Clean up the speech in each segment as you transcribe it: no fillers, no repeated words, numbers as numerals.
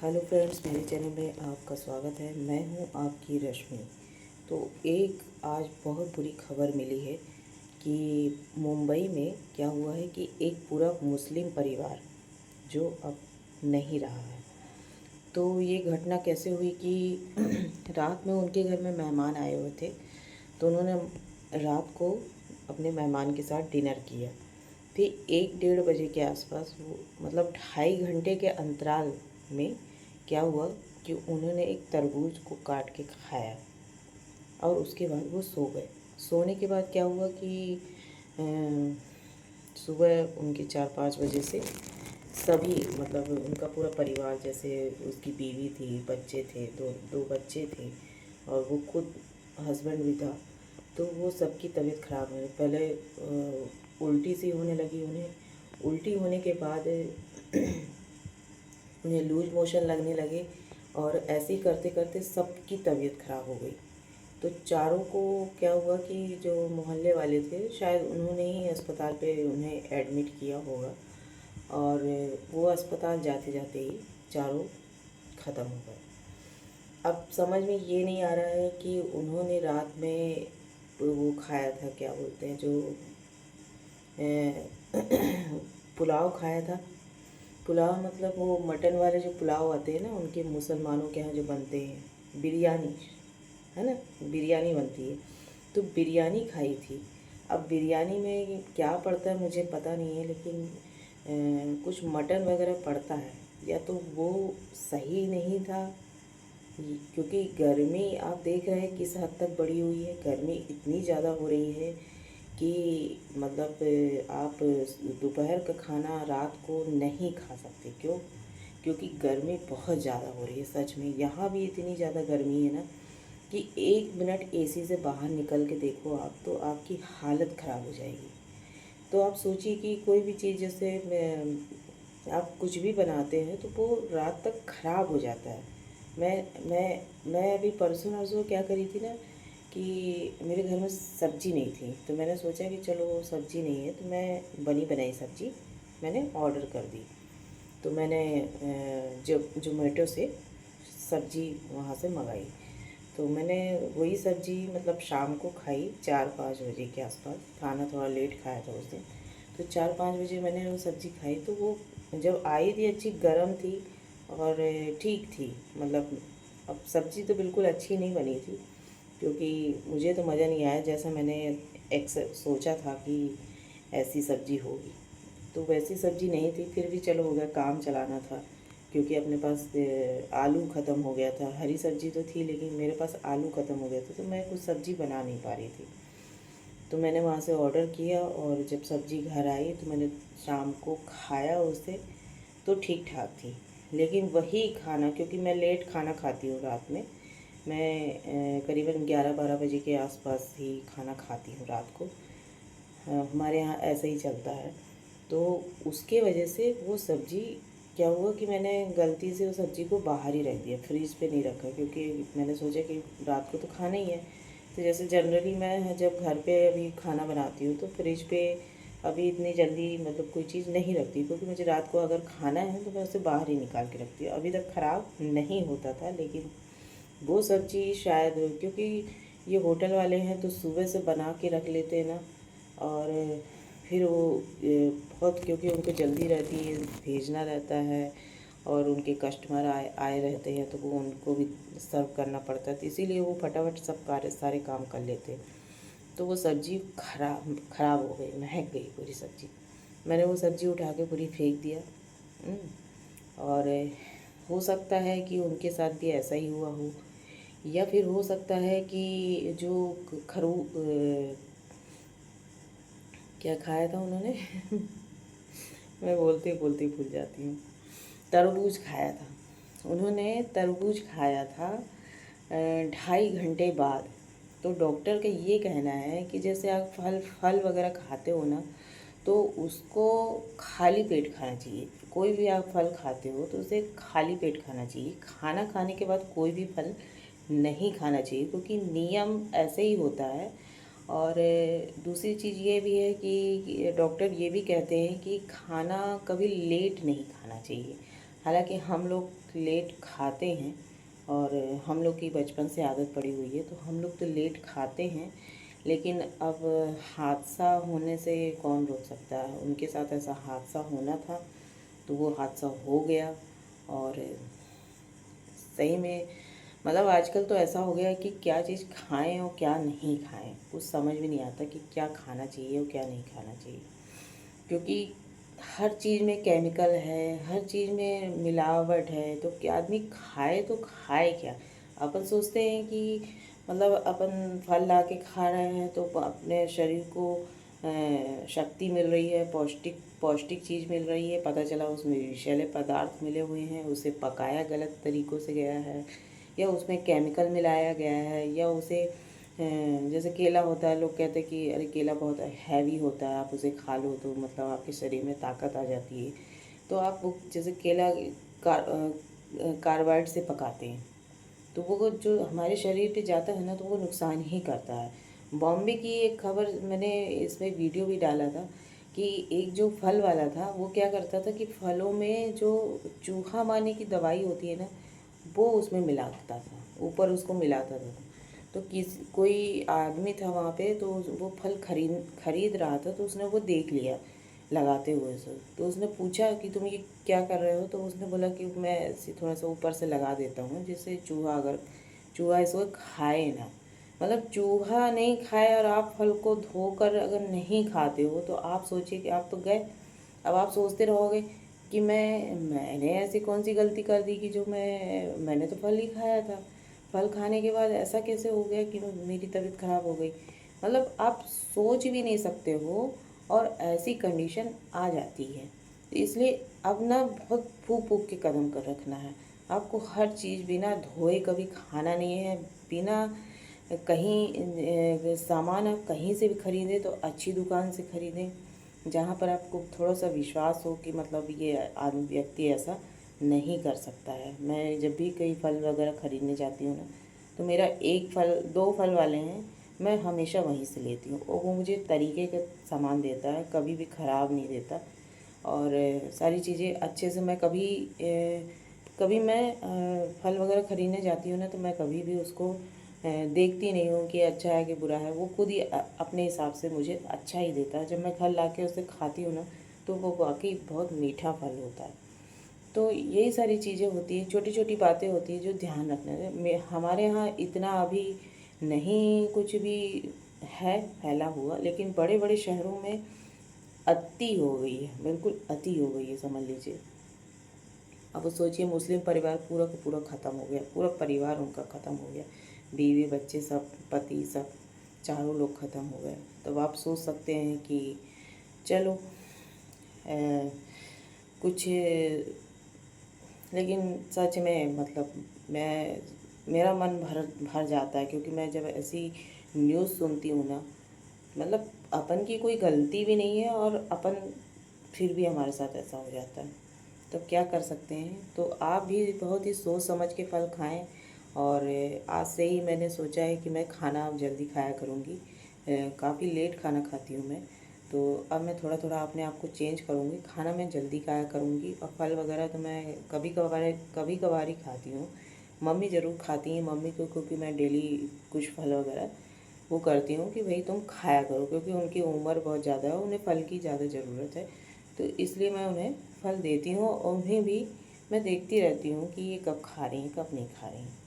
Hello friends, मेरे channel में आपका स्वागत है। मैं हूं आपकी रश्मि। तो एक आज बहुत बुरी खबर मिली है कि मुंबई में क्या हुआ है कि एक पूरा मुस्लिम परिवार जो अब नहीं रहा है। तो ये घटना कैसे हुई कि रात में उनके घर में मेहमान आए हुए थे। तो उन्होंने रात को अपने मेहमान के साथ डिनर किया। फिर 1-1:30 बजे के आसपास वो मतलब 2.5 घंटे के अंतराल में क्या हुआ कि उन्होंने एक तरबूज को काट के खाया और उसके बाद वो सो गए। सोने के बाद क्या हुआ कि सुबह उनके 4-5 बजे से सभी मतलब उनका पूरा परिवार, जैसे उसकी बीवी थी, बच्चे थे, दो दो बच्चे थे और वो खुद हस्बैंड भी था। तो वो सबकी तबीयत ख़राब हुई। पहले उल्टी सी होने लगी उन्हें। उल्टी होने के बाद उन्हें लूज मोशन लगने लगे और ऐसे ही करते करते सबकी तबीयत ख़राब हो गई। तो चारों को क्या हुआ कि जो मोहल्ले वाले थे शायद उन्होंने ही अस्पताल पे उन्हें एडमिट किया होगा और वो अस्पताल जाते जाते ही चारों ख़त्म हो गए। अब समझ में ये नहीं आ रहा है कि उन्होंने रात में वो खाया था, क्या बोलते हैं जो पुलाव खाया था। पुलाव मतलब वो मटन वाले जो पुलाव आते हैं ना, उनके मुसलमानों के यहाँ जो बनते हैं, बिरयानी है ना, बिरयानी बनती है। तो बिरयानी खाई थी। अब बिरयानी में क्या पड़ता है मुझे पता नहीं है, लेकिन कुछ मटन वगैरह पड़ता है, या तो वो सही नहीं था। क्योंकि गर्मी आप देख रहे हैं किस हद तक बढ़ी हुई है। गर्मी इतनी ज़्यादा हो रही है कि मतलब आप दोपहर का खाना रात को नहीं खा सकते। क्यों? क्योंकि गर्मी बहुत ज़्यादा हो रही है। सच में यहाँ भी इतनी ज़्यादा गर्मी है ना कि 1 मिनट एसी से बाहर निकल के देखो आप, तो आपकी हालत ख़राब हो जाएगी। तो आप सोचिए कि कोई भी चीज़ जैसे आप कुछ भी बनाते हैं तो वो रात तक ख़राब हो जाता है। मैं अभी परसों नरसों क्या करी थी ना कि मेरे घर में सब्ज़ी नहीं थी। तो मैंने सोचा कि चलो सब्ज़ी नहीं है तो मैं बनी बनाई सब्ज़ी मैंने ऑर्डर कर दी। तो मैंने जो जोमेटो से सब्ज़ी वहाँ से मंगाई। तो मैंने वही सब्ज़ी मतलब शाम को खाई 4-5 बजे के आसपास। खाना थोड़ा लेट खाया था उस दिन। तो 4-5 बजे मैंने वो सब्ज़ी खाई तो वो जब आई थी अच्छी गर्म थी और ठीक थी। मतलब अब सब्ज़ी तो बिल्कुल अच्छी नहीं बनी थी, क्योंकि मुझे तो मज़ा नहीं आया जैसा मैंने सोचा था कि ऐसी सब्ज़ी होगी। तो वैसी सब्ज़ी नहीं थी। फिर भी चलो हो गया, काम चलाना था, क्योंकि अपने पास आलू ख़त्म हो गया था। हरी सब्ज़ी तो थी लेकिन मेरे पास आलू ख़त्म हो गया था, तो मैं कुछ सब्ज़ी बना नहीं पा रही थी। तो मैंने वहाँ से ऑर्डर किया और जब सब्ज़ी घर आई तो मैंने शाम को खाया उसे, तो ठीक ठाक थी। लेकिन वही खाना, क्योंकि मैं लेट खाना खाती हूँ रात में, मैं करीबन 11-12 बजे के आसपास ही खाना खाती हूँ रात को। हमारे यहाँ ऐसा ही चलता है। तो उसके वजह से वो सब्ज़ी क्या हुआ कि मैंने गलती से उस सब्ज़ी को बाहर ही रख दिया, फ्रीज पे नहीं रखा, क्योंकि मैंने सोचा कि रात को तो खाना ही है। तो जैसे जनरली मैं जब घर पे अभी खाना बनाती हूँ तो फ्रिज पे अभी इतनी जल्दी मतलब कोई चीज़ नहीं रखती, क्योंकि मुझे रात को अगर खाना है तो मैं उसे बाहर ही निकाल के रखती हूँ। अभी तक ख़राब नहीं होता था, लेकिन वो सब्ज़ी शायद क्योंकि ये होटल वाले हैं तो सुबह से बना के रख लेते हैं ना, और फिर वो बहुत, क्योंकि उनको जल्दी रहती है, भेजना रहता है और उनके कस्टमर आए आए रहते हैं तो वो उनको भी सर्व करना पड़ता है, तो इसीलिए वो फटाफट सब सारे काम कर लेते हैं। तो वो सब्ज़ी खराब हो गई, महक गई पूरी सब्ज़ी। मैंने वो सब्ज़ी उठा के पूरी फेंक दिया। और हो सकता है कि उनके साथ भी ऐसा ही हुआ हो, या फिर हो सकता है कि जो क्या खाया था उन्होंने मैं बोलते बोलते भूल जाती हूँ। तरबूज खाया था उन्होंने। तरबूज खाया था 2.5 घंटे बाद। तो डॉक्टर का ये कहना है कि जैसे आप फल फल वगैरह खाते हो ना, तो उसको खाली पेट खाना चाहिए। कोई भी आप फल खाते हो तो उसे खाली पेट खाना चाहिए। खाना खाने के बाद कोई भी फल नहीं खाना चाहिए, क्योंकि नियम ऐसे ही होता है। और दूसरी चीज़ ये भी है कि डॉक्टर ये भी कहते हैं कि खाना कभी लेट नहीं खाना चाहिए। हालांकि हम लोग लेट खाते हैं, और हम लोग की बचपन से आदत पड़ी हुई है, तो हम लोग तो लेट खाते हैं। लेकिन अब हादसा होने से कौन रोक सकता है। उनके साथ ऐसा हादसा होना था तो वो हादसा हो गया। और सही में मतलब आजकल तो ऐसा हो गया है कि क्या चीज़ खाएं और क्या नहीं खाएं, कुछ समझ में नहीं आता कि क्या खाना चाहिए और क्या नहीं खाना चाहिए। क्योंकि हर चीज़ में केमिकल है, हर चीज़ में मिलावट है, तो क्या आदमी खाए तो खाए क्या। अपन सोचते हैं कि मतलब अपन फल ला के खा रहे हैं तो अपने शरीर को शक्ति मिल रही है, पौष्टिक पौष्टिक चीज़ मिल रही है। पता चला उसमें विषैले पदार्थ मिले हुए हैं, उसे पकाया गलत तरीक़ों से गया है, या उसमें केमिकल मिलाया गया है, या उसे जैसे केला होता है, लोग कहते हैं कि अरे केला बहुत हैवी होता है, आप उसे खा लो तो मतलब आपके शरीर में ताकत आ जाती है। तो आप वो जैसे केला कार्बाइड से पकाते हैं, तो वो जो हमारे शरीर पे जाता है ना, तो वो नुकसान ही करता है। बॉम्बे की एक खबर मैंने इसमें वीडियो भी डाला था कि एक जो फल वाला था वो क्या करता था कि फलों में जो चूहा मारने की दवाई होती है ना, वो उसमें मिलाता था, ऊपर उसको मिलाता था। तो कोई आदमी था वहाँ पे, तो वो फल खरीद रहा था, तो उसने वो देख लिया लगाते हुए से। तो उसने पूछा कि तुम ये क्या कर रहे हो, तो उसने बोला कि मैं ऐसे थोड़ा सा ऊपर से लगा देता हूँ, जिससे चूहा इसको खाए ना। मतलब चूहा नहीं खाए और आप फल को धोकर अगर नहीं खाते हो तो आप सोचिए कि आप तो गए। अब आप सोचते रहोगे कि मैंने ऐसी कौन सी गलती कर दी कि जो मैंने तो फल ही खाया था, फल खाने के बाद ऐसा कैसे हो गया कि मेरी तबीयत ख़राब हो गई। मतलब आप सोच भी नहीं सकते हो, और ऐसी कंडीशन आ जाती है। तो इसलिए अब ना बहुत फूक फूक के कदम कर रखना है। आपको हर चीज़ बिना धोए कभी खाना नहीं है। बिना कहीं सामान आप कहीं से भी ख़रीदें तो अच्छी दुकान से ख़रीदें, जहाँ पर आपको थोड़ा सा विश्वास हो कि मतलब ये आदमी व्यक्ति ऐसा नहीं कर सकता है। मैं जब भी कई फल वगैरह ख़रीदने जाती हूँ ना, तो मेरा एक फल 2 फल वाले हैं, मैं हमेशा वहीं से लेती हूँ, और वो मुझे तरीके का सामान देता है, कभी भी ख़राब नहीं देता। और सारी चीज़ें अच्छे से मैं कभी मैं फल वगैरह ख़रीदने जाती हूँ ना, तो मैं कभी भी उसको देखती नहीं हूँ कि अच्छा है कि बुरा है। वो खुद ही अपने हिसाब से मुझे अच्छा ही देता है। जब मैं घर ला के उसे खाती हूँ ना, तो वो वाकई बहुत मीठा फल होता है। तो यही सारी चीज़ें होती हैं, छोटी छोटी बातें होती हैं जो ध्यान रखना है। हमारे यहाँ इतना अभी नहीं कुछ भी है फैला हुआ, लेकिन बड़े बड़े शहरों में अति हो गई है, बिल्कुल अति हो गई है समझ लीजिए। अब सोचिए मुस्लिम परिवार पूरा का पूरा ख़त्म हो गया, पूरा परिवार उनका ख़त्म हो गया, बीवी बच्चे सब, पति सब, चारों लोग ख़त्म हो गए। तब आप सोच सकते हैं कि चलो कुछ, लेकिन सच में मतलब मैं मेरा मन भर जाता है, क्योंकि मैं जब ऐसी न्यूज़ सुनती हूँ ना, मतलब अपन की कोई गलती भी नहीं है और अपन फिर भी हमारे साथ ऐसा हो जाता है। तो क्या कर सकते हैं। तो आप भी बहुत ही सोच समझ के फल खाएं। और आज से ही मैंने सोचा है कि मैं खाना अब जल्दी खाया करूँगी। काफ़ी लेट खाना खाती हूँ मैं, तो अब मैं थोड़ा थोड़ा अपने आप को चेंज करूँगी, खाना मैं जल्दी खाया करूँगी। और फल वगैरह तो मैं कभी कभार ही खाती हूँ। मम्मी ज़रूर खाती हैं, मम्मी को क्योंकि मैं डेली कुछ फल वगैरह वो करती हूँ कि भाई तुम खाया करो, क्योंकि उनकी उम्र बहुत ज़्यादा है, उन्हें फल की ज़्यादा ज़रूरत है। तो इसलिए मैं उन्हें फल देती हूँ, और उन्हें भी मैं देखती रहती हूँ कि ये कब खा रही हैं कब नहीं खा रही हैं।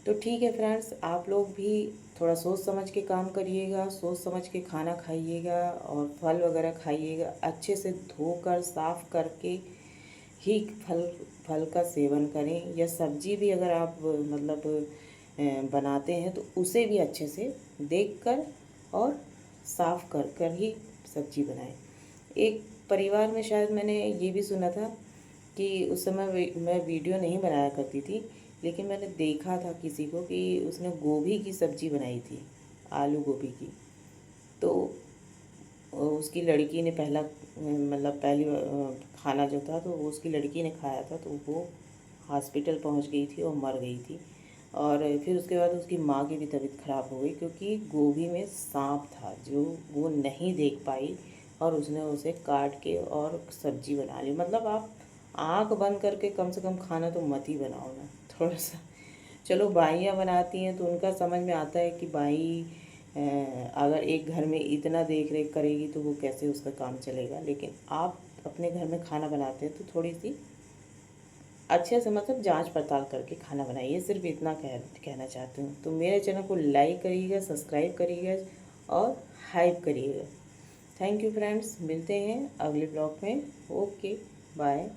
तो ठीक है फ्रेंड्स, आप लोग भी थोड़ा सोच समझ के काम करिएगा, सोच समझ के खाना खाइएगा, और फल वगैरह खाइएगा, अच्छे से धोकर साफ़ करके ही फल फल का सेवन करें। या सब्जी भी अगर आप मतलब बनाते हैं तो उसे भी अच्छे से देखकर और साफ़ कर कर ही सब्जी बनाएं। एक परिवार में शायद मैंने ये भी सुना था कि उस समय मैं वीडियो नहीं बनाया करती थी, लेकिन मैंने देखा था किसी को कि उसने गोभी की सब्ज़ी बनाई थी, आलू गोभी की। तो उसकी लड़की ने पहली खाना जो था तो वो उसकी लड़की ने खाया था, तो वो हॉस्पिटल पहुंच गई थी और मर गई थी। और फिर उसके बाद उसकी माँ की भी तबीयत ख़राब हो गई, क्योंकि गोभी में सांप था जो वो नहीं देख पाई, और उसने उसे काट के और सब्जी बना ली। मतलब आप आँख बंद करके कम से कम खाना तो मत ही बनाओ ना थोड़ा सा। चलो बाइयाँ बनाती हैं तो उनका समझ में आता है कि बाई अगर एक घर में इतना देख रेख करेगी तो वो कैसे उसका काम चलेगा। लेकिन आप अपने घर में खाना बनाते हैं तो थोड़ी सी अच्छे से मतलब जांच पड़ताल करके खाना बनाइए। सिर्फ इतना कहना चाहती हूँ। तो मेरे चैनल को लाइक करिएगा, सब्सक्राइब करिएगा और हाइप करिएगा। थैंक यू फ्रेंड्स, मिलते हैं अगले ब्लॉग में। Okay bye.